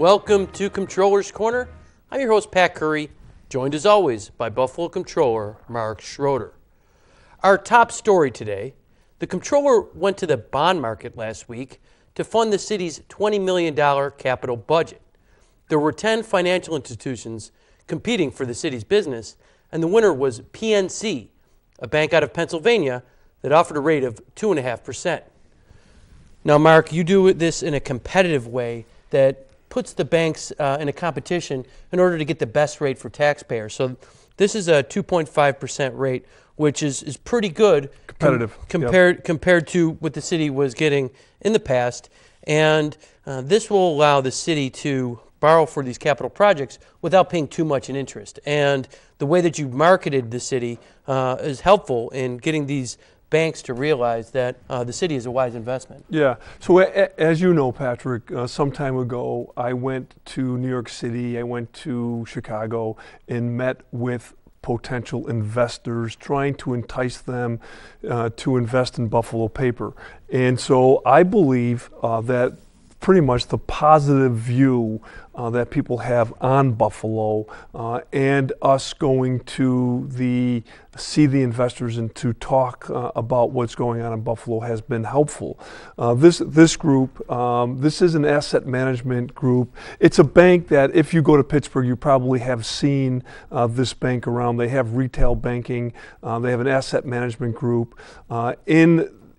Welcome to Comptroller's Corner. I'm your host, Pat Curry, joined as always by Buffalo Comptroller Mark Schroeder. Our top story today, the Comptroller went to the bond market last week to fund the city's $20 million capital budget. There were 10 financial institutions competing for the city's business, and the winner was PNC, a bank out of Pennsylvania that offered a rate of 2.5%. Now, Mark, you do this in a competitive way that puts the banks in a competition in order to get the best rate for taxpayers. So this is a 2.5% rate, which is pretty good competitive compared to what the city was getting in the past. And this will allow the city to borrow for these capital projects without paying too much in interest. And the way that you marketed the city is helpful in getting these banks to realize that the city is a wise investment. Yeah. So as you know, Patrick, some time ago, I went to New York City, I went to Chicago, and met with potential investors, trying to entice them to invest in Buffalo paper. And so I believe that pretty much the positive view that people have on Buffalo and us going to see the investors and to talk about what's going on in Buffalo has been helpful. This group, this is an asset management group. It's a bank that if you go to Pittsburgh, you probably have seen this bank around. They have retail banking. They have an asset management group.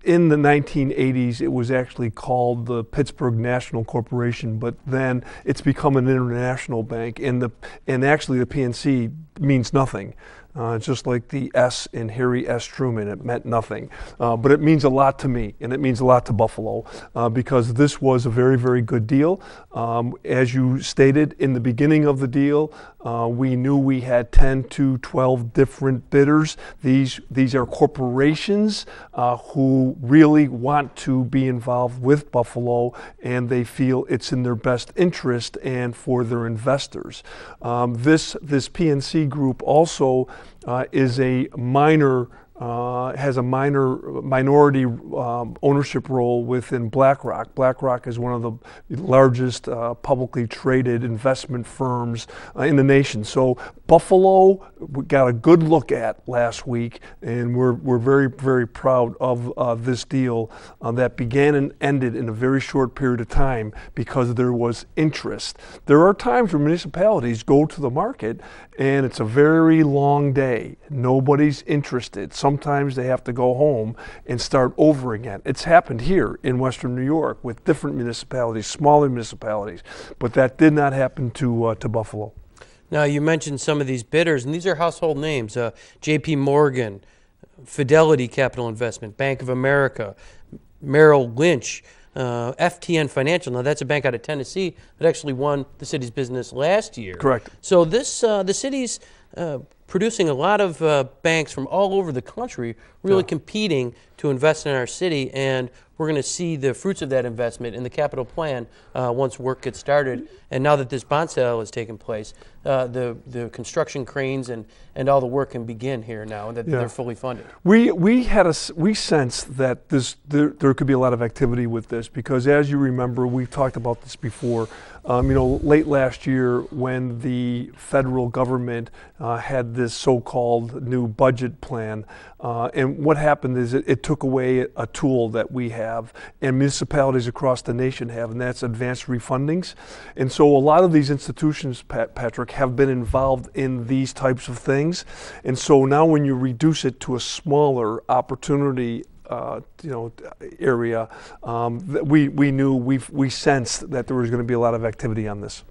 In the 1980s, it was actually called the Pittsburgh National Corporation, but then it's become an international bank, and actually the PNC means nothing. Just like the S in Harry S. Truman, it meant nothing. But it means a lot to me, and it means a lot to Buffalo, because this was a very, very good deal. As you stated in the beginning of the deal, we knew we had 10 to 12 different bidders. These are corporations who really want to be involved with Buffalo, and they feel it's in their best interest and for their investors. This PNC group also is a minor has a minority ownership role within BlackRock. BlackRock is one of the largest publicly traded investment firms in the nation. So Buffalo got a good look at last week, and we're very, very proud of this deal that began and ended in a very short period of time because there was interest. There are times where municipalities go to the market and it's a very long day. Nobody's interested. Sometimes they have to go home and start over again. It's happened here in Western New York with different municipalities, smaller municipalities, but that did not happen to Buffalo. Now, you mentioned some of these bidders, and these are household names. J.P. Morgan, Fidelity Capital Investment, Bank of America, Merrill Lynch, FTN Financial. Now, that's a bank out of Tennessee that actually won the city's business last year. Correct. So the city's producing a lot of banks from all over the country really competing to invest in our city, and we're going to see the fruits of that investment in the capital plan once work gets started. And now that this bond sale has taken place, the construction cranes and all the work can begin here now that they're fully funded. We sensed that there could be a lot of activity with this because, as you remember, we've talked about this before. Late last year when the federal government had this so-called new budget plan, and what happened is it took away a tool that we have and municipalities across the nation have, and that's advanced refundings. And so a lot of these institutions, Patrick, have been involved in these types of things. And so now when you reduce it to a smaller opportunity area, we sensed that there was going to be a lot of activity on this.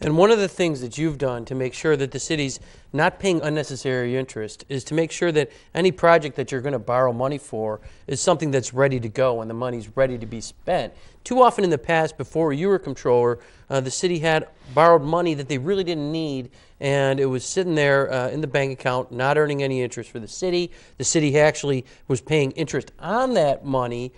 And one of the things that you've done to make sure that the city's not paying unnecessary interest is to make sure that any project that you're going to borrow money for is something that's ready to go and the money's ready to be spent. Too often in the past, before you were comptroller, the city had borrowed money that they really didn't need, and it was sitting there in the bank account, not earning any interest for the city. The city actually was paying interest on that money,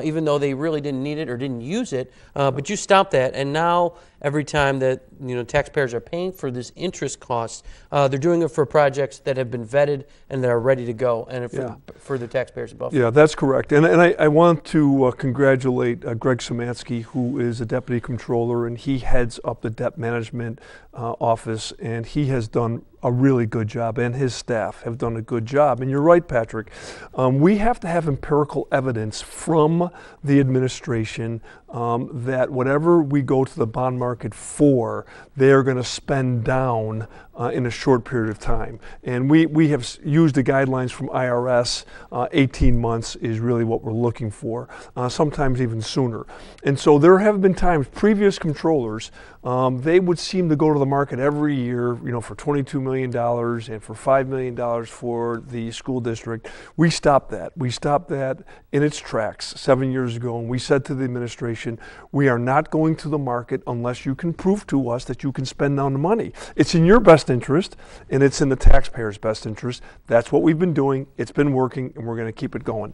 even though they really didn't need it or didn't use it. But you stopped that, and now every time that taxpayers are paying for this interest costs, they're doing it for projects that have been vetted and that are ready to go, and for the taxpayers of Buffalo. Yeah, that's correct. And I want to congratulate Greg Szymanski, who is a deputy comptroller, and he heads up the debt management office, and he has done a really good job, and his staff have done a good job. And you're right, Patrick. We have to have empirical evidence from the administration that whatever we go to the bond market for, they're going to spend down in a short period of time. And we have used the guidelines from IRS. 18 months is really what we're looking for, sometimes even sooner. And so there have been times, previous controllers, they would seem to go to the market every year, for $22 million and for $5 million for the school district. We stopped that. We stopped that in its tracks 7 years ago, and we said to the administration, we are not going to the market unless you can prove to us that you can spend down the money. It's in your best interest, and it's in the taxpayers' best interest. That's what we've been doing. It's been working, and we're going to keep it going.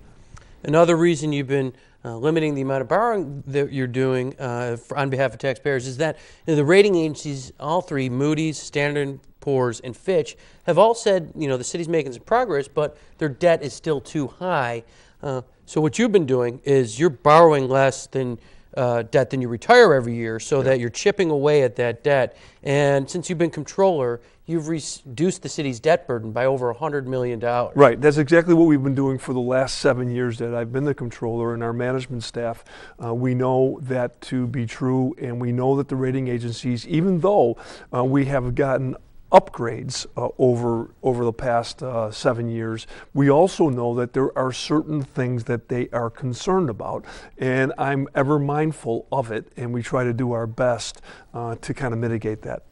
Another reason you've been limiting the amount of borrowing that you're doing on behalf of taxpayers is that the rating agencies, all three, Moody's, Standard & Poor's, and Fitch, have all said, the city's making some progress, but their debt is still too high. So what you've been doing is you're borrowing less than debt than you retire every year, so that you're chipping away at that debt. And since you've been comptroller, you've reduced the city's debt burden by over $100 million. Right. That's exactly what we've been doing for the last 7 years that I've been the comptroller, and our management staff. We know that to be true, and we know that the rating agencies, even though we have gotten upgrades over the past 7 years, we also know that there are certain things that they are concerned about, and I'm ever mindful of it, and we try to do our best to kind of mitigate that.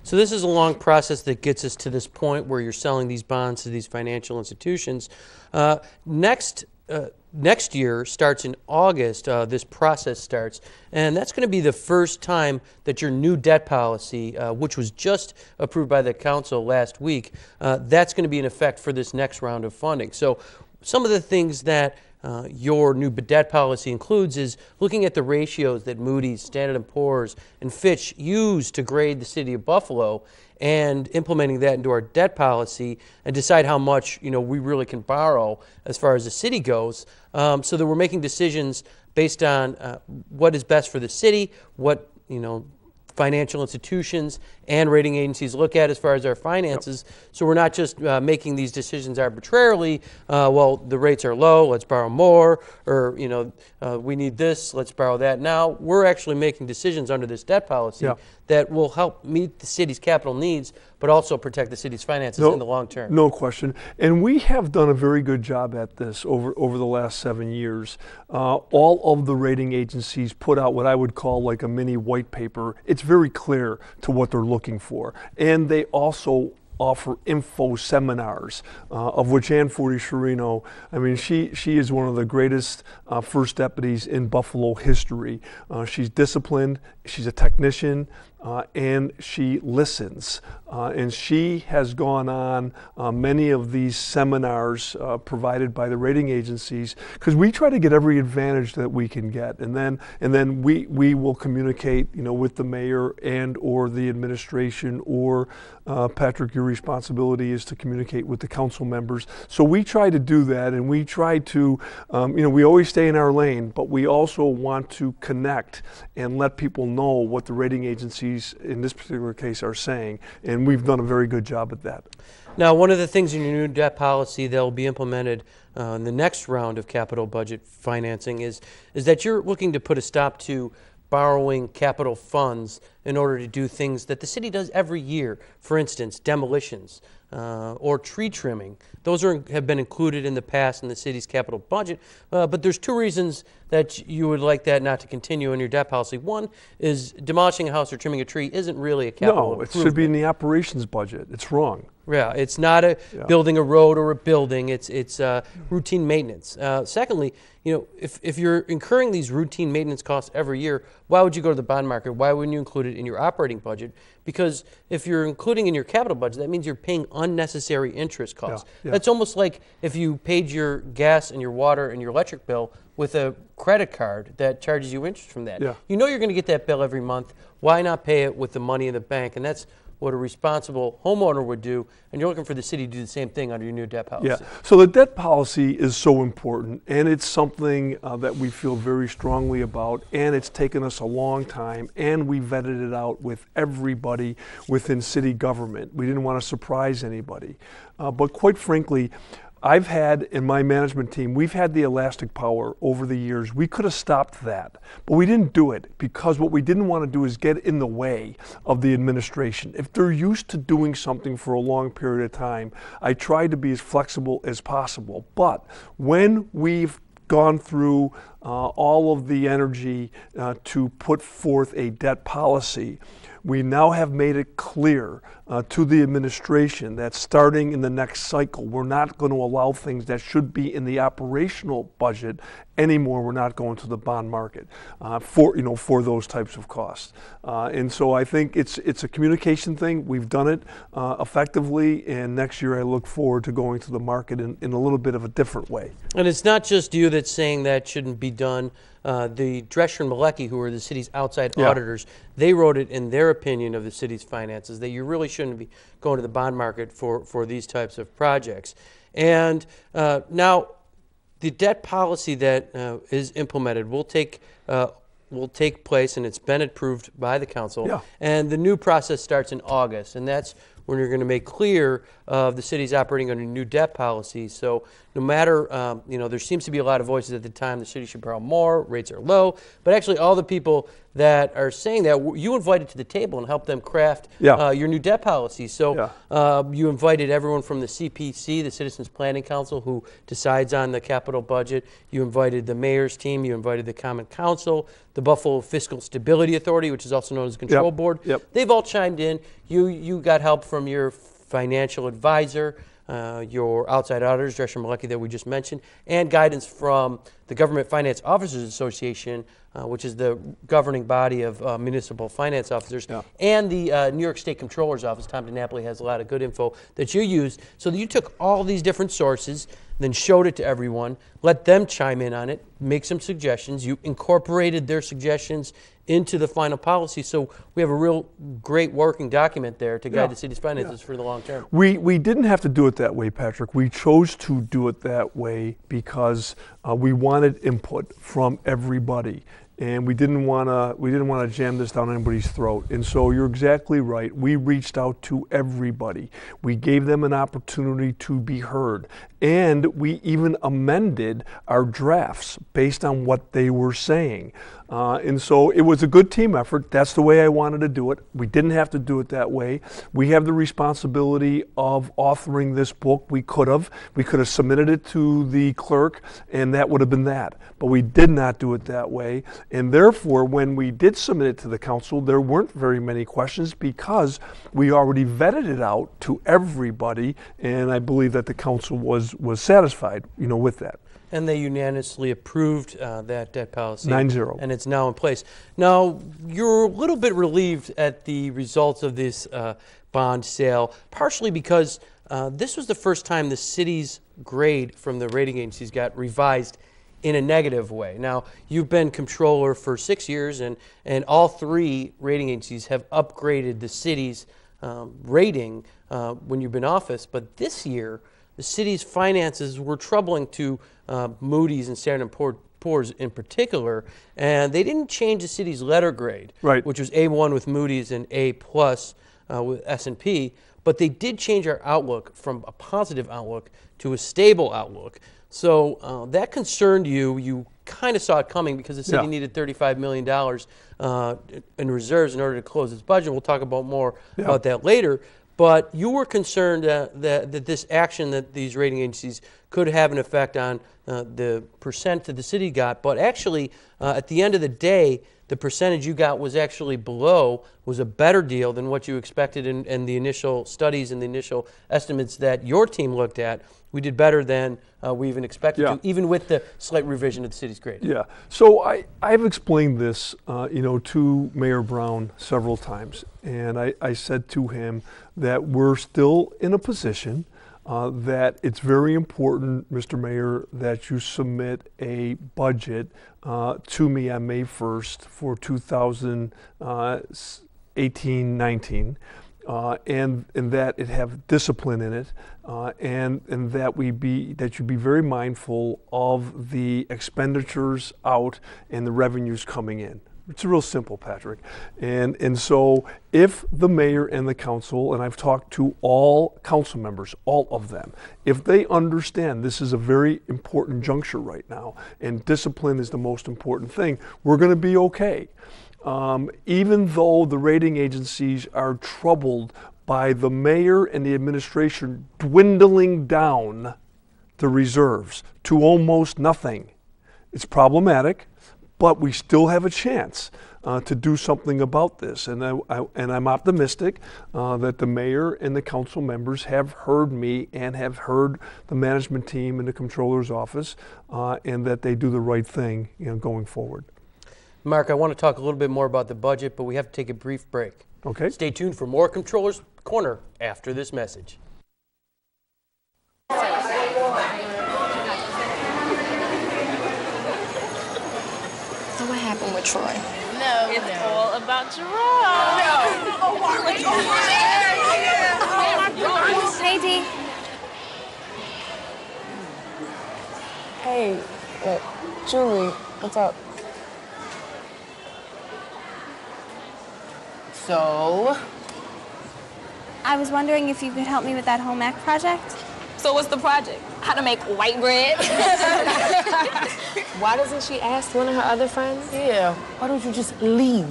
So this is a long process that gets us to this point where you're selling these bonds to these financial institutions. Next year starts in August, this process starts, and that's going to be the first time that your new debt policy, which was just approved by the council last week, that's going to be in effect for this next round of funding. So some of the things that your new debt policy includes is looking at the ratios that Moody's, Standard & Poor's, and Fitch use to grade the city of Buffalo, and implementing that into our debt policy and decide how much we really can borrow as far as the city goes, so that we're making decisions based on what is best for the city, what financial institutions and rating agencies look at as far as our finances. Yep. So we're not just making these decisions arbitrarily. Well, the rates are low, let's borrow more, or we need this, let's borrow that. Now we're actually making decisions under this debt policy that will help meet the city's capital needs, but also protect the city's finances in the long term. No question. And we have done a very good job at this over the last 7 years. All of the rating agencies put out what I would call like a mini white paper. It's very clear to what they're looking for. And they also offer info seminars, of which Ann Forti-Sciarrino, she is one of the greatest first deputies in Buffalo history. She's disciplined, she's a technician, and she listens. And she has gone on many of these seminars provided by the rating agencies, because we try to get every advantage that we can get, and then we will communicate, with the mayor and or the administration, or Patrick, your responsibility is to communicate with the council members. So we try to do that, and we try to, we always stay in our lane, but we also want to connect and let people know what the rating agencies in this particular case are saying, and we've done a very good job at that. Now, one of the things in your new debt policy that will be implemented in the next round of capital budget financing is that you're looking to put a stop to borrowing capital funds in order to do things that the city does every year. For instance, demolitions or tree trimming. Those have been included in the past in the city's capital budget, but there's two reasons that you would like that not to continue in your debt policy. One is demolishing a house or trimming a tree isn't really a capital improvement. No, it should be in the operations budget. It's wrong. Yeah, it's not building a road or a building. It's routine maintenance. Secondly, if you're incurring these routine maintenance costs every year, why would you go to the bond market? Why wouldn't you include it in your operating budget? Because if you're including in your capital budget, that means you're paying unnecessary interest costs. Yeah. That's almost like if you paid your gas and your water and your electric bill with a credit card that charges you interest from that. Yeah. You know you're going to get that bill every month. Why not pay it with the money in the bank? And that's what a responsible homeowner would do, and you're looking for the city to do the same thing under your new debt policy. Yeah, so the debt policy is so important, and it's something that we feel very strongly about, and it's taken us a long time, and we vetted it out with everybody within city government. We didn't want to surprise anybody. But quite frankly, I've had, in my management team, we've had the elastic power over the years. We could have stopped that, but we didn't do it because what we didn't want to do is get in the way of the administration. If they're used to doing something for a long period of time, I tried to be as flexible as possible. But when we've gone through all of the energy to put forth a debt policy, we now have made it clear to the administration that starting in the next cycle, we're not going to allow things that should be in the operational budget anymore. We're not going to the bond market for those types of costs. And so I think it's a communication thing. We've done it effectively, and next year I look forward to going to the market in a little bit of a different way. And it's not just you that's saying that shouldn't be done. The Drescher and Malecki, who are the city's outside auditors, they wrote it in their opinion of the city's finances that you really shouldn't be going to the bond market for these types of projects. And now the debt policy that is implemented will take place, and it's been approved by the council. Yeah. And the new process starts in August, and that's when you're going to make clear the city's operating under new debt policy. So no matter, there seems to be a lot of voices at the time the city should borrow more, rates are low, but actually all the people that are saying that, you invited to the table and helped them craft your new debt policy. So you invited everyone from the CPC, the Citizens Planning Council, who decides on the capital budget. You invited the mayor's team. You invited the Common Council, the Buffalo Fiscal Stability Authority, which is also known as the Control Board. They've all chimed in. You got help from your financial advisor, your outside auditors, Drescher and Malecki, that we just mentioned, and guidance from the Government Finance Officers Association, which is the governing body of municipal finance officers, and the New York State Comptroller's Office. Tom DiNapoli has a lot of good info that you used. So that you took all these different sources, then showed it to everyone, let them chime in on it, make some suggestions. You incorporated their suggestions into the final policy. So we have a real great working document there to guide the city's finances for the long term. We didn't have to do it that way, Patrick. We chose to do it that way because we wanted input from everybody. And we didn't want to jam this down anybody's throat. And so you're exactly right. We reached out to everybody. We gave them an opportunity to be heard. And we even amended our drafts based on what they were saying. And so it was a good team effort. That's the way I wanted to do it. We didn't have to do it that way. We have the responsibility of authoring this book. We could have submitted it to the clerk, and that would have been that. But we did not do it that way. And therefore, when we did submit it to the council, there weren't very many questions because we already vetted it out to everybody, and I believe that the council was satisfied, with that. And they unanimously approved that debt policy. 9-0. And it's now in place. Now, you're a little bit relieved at the results of this bond sale, partially because this was the first time the city's grade from the rating agencies got revised in a negative way. Now, you've been comptroller for 6 years, and all three rating agencies have upgraded the city's rating when you've been in office. But this year, the city's finances were troubling to Moody's and Standard & Poor's in particular, and they didn't change the city's letter grade, which was A1 with Moody's and A+ with S&P, but they did change our outlook from a positive outlook to a stable outlook. So that concerned you. You kind of saw it coming because the city needed $35 million in reserves in order to close its budget. We'll talk about more about that later. But you were concerned that this action that these rating agencies could have an effect on the percent that the city got. But actually, at the end of the day, the percentage you got was actually was a better deal than what you expected in the initial studies and the initial estimates that your team looked at. We did better than we even expected to, even with the slight revision of the city's grade. Yeah. So I've explained this, to Mayor Brown several times, and I said to him that we're still in a position that it's very important, Mr. Mayor, that you submit a budget to me on May 1st for 2018-19. And that it have discipline in it, and that you be very mindful of the expenditures out and the revenues coming in. It's real simple, Patrick. And so if the mayor and the council, and I've talked to all council members, all of them, if they understand this is a very important juncture right now, and discipline is the most important thing, we're going to be okay. Even though the rating agencies are troubled by the mayor and the administration dwindling down the reserves to almost nothing. It's problematic, but we still have a chance to do something about this. And I'm optimistic that the mayor and the council members have heard me and have heard the management team and the comptroller's office, and that they do the right thing, going forward. Mark, I want to talk a little bit more about the budget, but we have to take a brief break. Okay. Stay tuned for more Comptroller's Corner after this message. So what happened with Troy? No, it's all about Jerome. Hey, Dee. Hey, Julie, what's up? So? I was wondering if you could help me with that home ec project. So what's the project? How to make white bread? Why doesn't she ask one of her other friends? Yeah, why don't you just leave?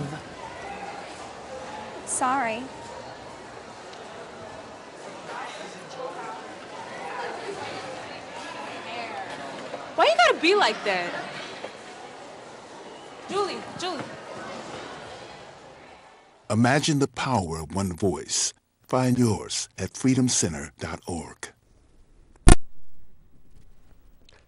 Sorry. Why you gotta be like that? Julie. Imagine the power of one voice. Find yours at freedomcenter.org.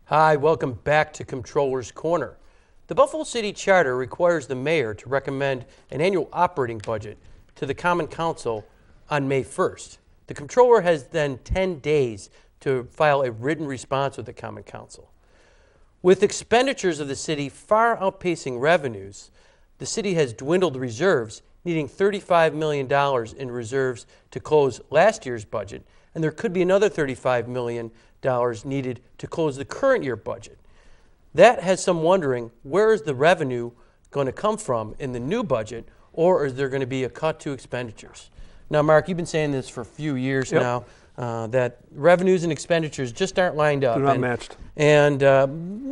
Hi, welcome back to Comptroller's Corner. The Buffalo City Charter requires the mayor to recommend an annual operating budget to the Common Council on May 1st. The Comptroller has then 10 days to file a written response with the Common Council. With expenditures of the city far outpacing revenues, the city has dwindled reserves, needing $35 million in reserves to close last year's budget, and there could be another $35 million needed to close the current year budget. That has some wondering, where is the revenue going to come from in the new budget, or is there going to be a cut to expenditures? Now, Mark, you've been saying this for a few years now, that revenues and expenditures just aren't lined up. They're not matched. And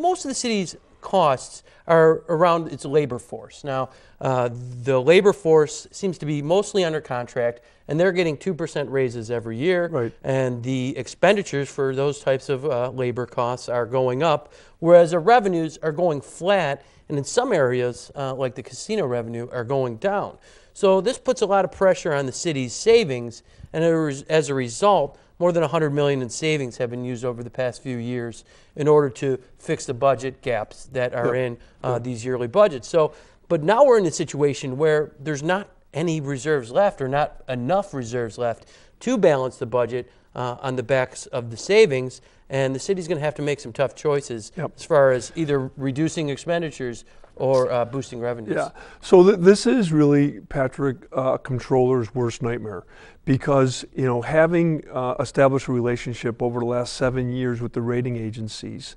most of the city's costs are around its labor force. Now, the labor force seems to be mostly under contract, and they're getting 2% raises every year. Right. And the expenditures for those types of labor costs are going up, whereas the revenues are going flat, and in some areas, like the casino revenue, are going down. So this puts a lot of pressure on the city's savings, and as a result, more than $100 million in savings have been used over the past few years in order to fix the budget gaps that are in these yearly budgets. So, but now we're in a situation where there's not any reserves left, or not enough reserves left to balance the budget on the backs of the savings, and the city's going to have to make some tough choices as far as either reducing expenditures or boosting revenues. Yeah, so this is really, Patrick, a comptroller's worst nightmare, because having established a relationship over the last 7 years with the rating agencies,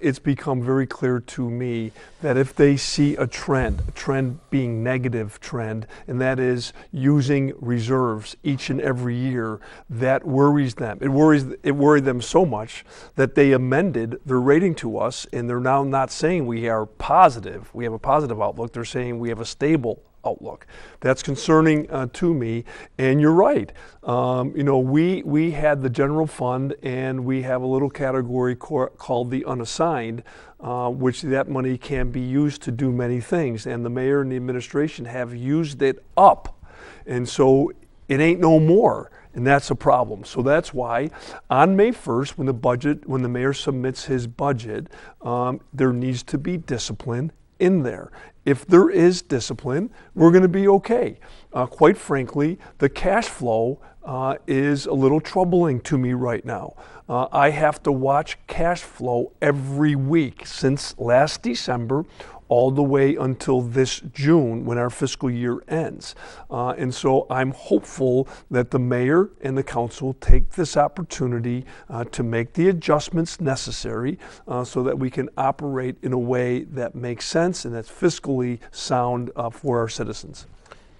it's become very clear to me that if they see a trend being negative trend, and that is using reserves each and every year, that worries them. It worried them so much that they amended their rating to us, and they're now not saying we are positive, we have a positive outlook. They're saying we have a stable outlook. That's concerning to me, and you're right. We had the general fund, and we have a little category called the unassigned, which that money can be used to do many things, and the mayor and the administration have used it up, and so it ain't no more. And that's a problem. So that's why on May 1st, when the mayor submits his budget, there needs to be discipline in there. If there is discipline, we're going to be okay. Quite frankly, the cash flow is a little troubling to me right now. I have to watch cash flow every week since last December all the way until this June when our fiscal year ends. And so I'm hopeful that the mayor and the council take this opportunity to make the adjustments necessary so that we can operate in a way that makes sense and that's fiscally sound for our citizens.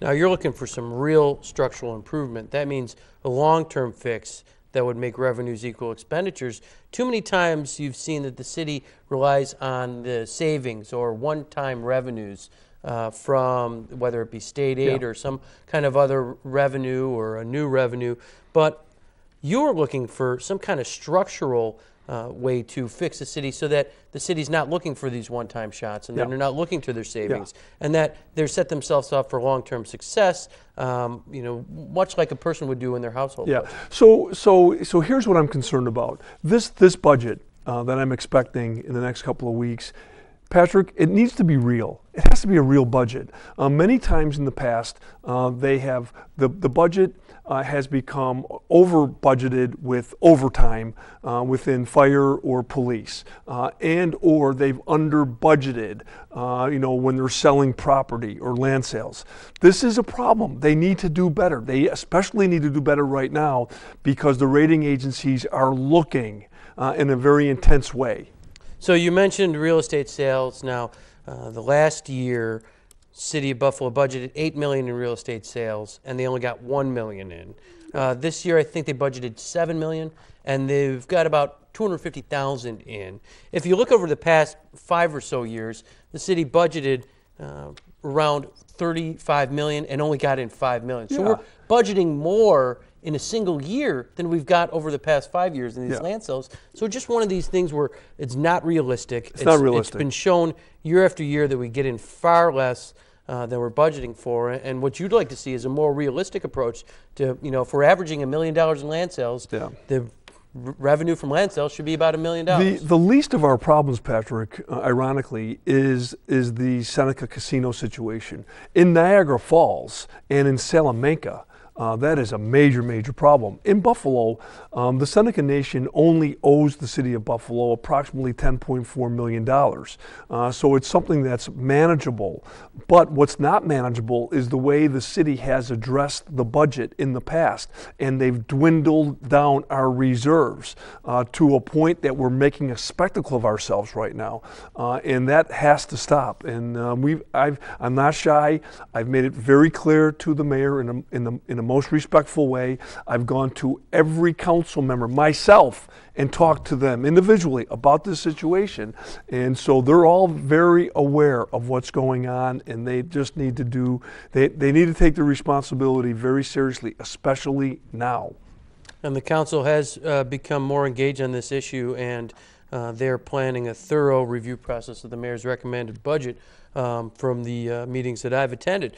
Now you're looking for some real structural improvement. That means a long-term fix that would make revenues equal expenditures. Too many times you've seen that the city relies on the savings or one-time revenues from whether it be state aid or some kind of other revenue or a new revenue. But you're looking for some kind of structural way to fix the city so that the city's not looking for these one-time shots and they're not looking to their savings and that they're set themselves up for long-term success, much like a person would do in their household. Yeah. So here's what I'm concerned about. This budget that I'm expecting in the next couple of weeks, Patrick, it needs to be real. It has to be a real budget. Many times in the past, the budget has become over budgeted with overtime within fire or police, and or they've under budgeted, when they're selling property or land sales. This is a problem. They need to do better. They especially need to do better right now because the rating agencies are looking in a very intense way. So you mentioned real estate sales. Now, the last year, City of Buffalo budgeted $8 million in real estate sales, and they only got $1 million in. This year, I think they budgeted $7 million, and they've got about $250,000 in. If you look over the past 5 or so years, the city budgeted around $35 million and only got in $5 million. So we're budgeting more in a single year than we've got over the past 5 years in these land sales. So just one of these things where it's not realistic. It's not realistic. It's been shown year after year that we get in far less than we're budgeting for. And what you'd like to see is a more realistic approach to, if we're averaging $1 million in land sales, the revenue from land sales should be about $1 million. The least of our problems, Patrick, ironically, is the Seneca Casino situation. In Niagara Falls and in Salamanca, that is a major, major problem. In Buffalo, the Seneca Nation only owes the city of Buffalo approximately $10.4 million. So it's something that's manageable. But what's not manageable is the way the city has addressed the budget in the past. And they've dwindled down our reserves to a point that we're making a spectacle of ourselves right now. And that has to stop. And I'm not shy. I've made it very clear to the mayor in a most respectful way. I've gone to every council member myself and talked to them individually about this situation. And so they're all very aware of what's going on, and they just need to they need to take the responsibility very seriously, especially now. And the council has become more engaged on this issue, and they're planning a thorough review process of the mayor's recommended budget from the meetings that I've attended.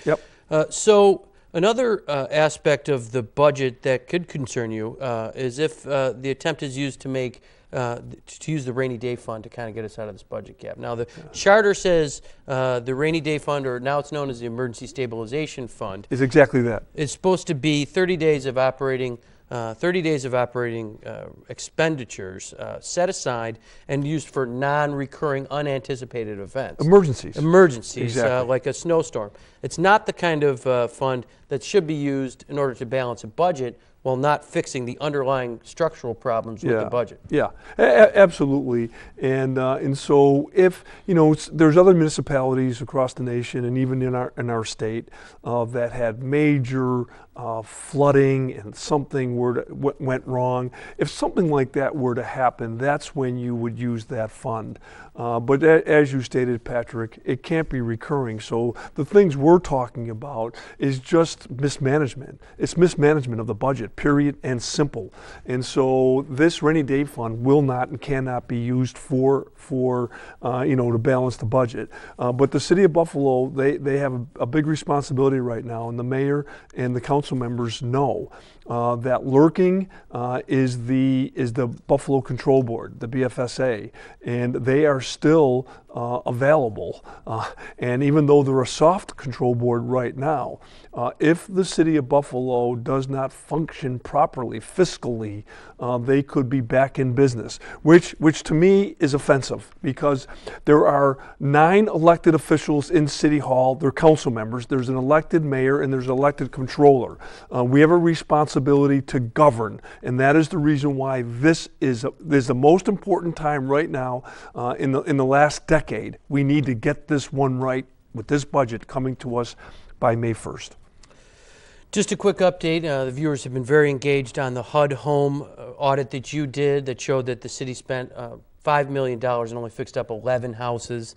So another aspect of the budget that could concern you is if the attempt is used to make to use the rainy day fund to kind of get us out of this budget gap. Now the charter says the rainy day fund, or now it's known as the emergency stabilization fund, is exactly that. It's supposed to be 30 days of operating expenditures set aside and used for non-recurring, unanticipated events. Emergencies. Exactly. Like a snowstorm. It's not the kind of fund that should be used in order to balance a budget, while not fixing the underlying structural problems with the budget. Yeah, absolutely. And so if, there's other municipalities across the nation and even in our state that had major flooding and something went wrong. If something like that were to happen, that's when you would use that fund. But as you stated, Patrick, it can't be recurring. So the things we're talking about is just mismanagement. It's mismanagement of the budget, period, and simple. And so this rainy day fund will not and cannot be used for to balance the budget. But the city of Buffalo, they have a big responsibility right now, and the mayor and the council members know that lurking is the Buffalo Control Board, the BFSA, and they are still available. And even though they're a soft control board right now, if the city of Buffalo does not function properly fiscally, they could be back in business, which to me is offensive, because there are 9 elected officials in City Hall. They're council members. There's an elected mayor and there's an elected controller. We have a responsibility to govern, and that is the reason why this is the most important time right now in the last decade. We need to get this one right with this budget coming to us by May 1st. Just a quick update. The viewers have been very engaged on the HUD home audit that you did that showed that the city spent $5 million and only fixed up 11 houses.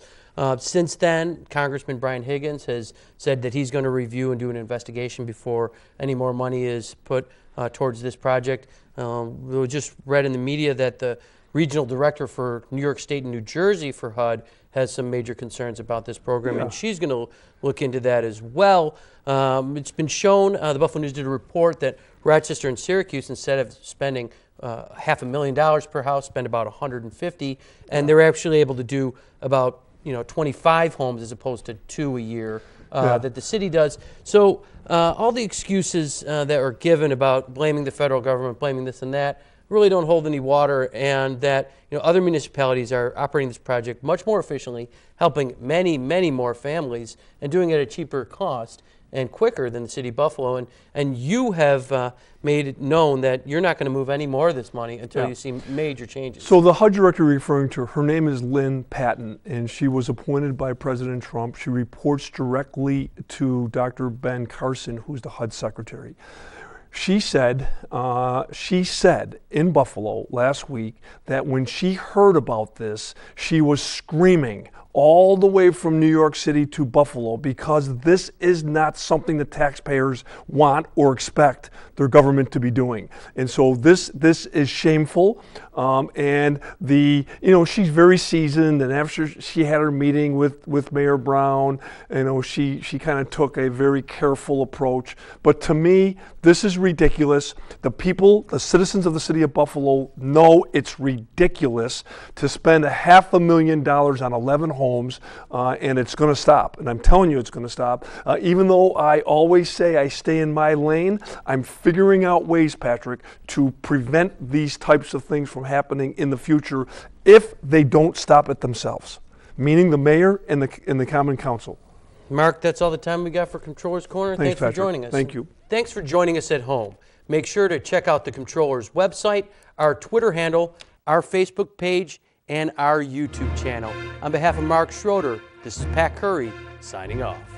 Since then, Congressman Brian Higgins has said that he's going to review and do an investigation before any more money is put towards this project. We just read in the media that the regional director for New York State and New Jersey for HUD has some major concerns about this program, and she's going to look into that as well. It's been shown, the Buffalo News did a report that Rochester and Syracuse, instead of spending $500,000 per house, spend about $150,000, and they're actually able to do about 25 homes as opposed to 2 a year that the city does. So all the excuses that are given about blaming the federal government, blaming this and that, really don't hold any water, and that other municipalities are operating this project much more efficiently, helping many, many more families, and doing it at a cheaper cost and quicker than the city of Buffalo. And you have made it known that you're not going to move any more of this money until you see major changes. So the HUD director you're referring to, her name is Lynn Patton, and she was appointed by President Trump. She reports directly to Dr. Ben Carson, who's the HUD secretary. She said in Buffalo last week that when she heard about this, she was screaming all the way from New York City to Buffalo, because this is not something the taxpayers want or expect their government to be doing. And so this is shameful. And she's very seasoned, and after she had her meeting with Mayor Brown, she kind of took a very careful approach. But to me, this is ridiculous. The citizens of the city of Buffalo know it's ridiculous to spend $500,000 on 11 homes, and it's going to stop. And I'm telling you, it's going to stop. Even though I always say I stay in my lane, I'm figuring out ways, Patrick, to prevent these types of things from happening in the future if they don't stop it themselves, meaning the mayor and the common council. Mark, that's all the time we got for Comptroller's Corner. Thanks for joining us. Thank you. Thanks for joining us at home. Make sure to check out the Comptroller's website, our Twitter handle, our Facebook page, and our YouTube channel. On behalf of Mark Schroeder, this is Pat Curry signing off.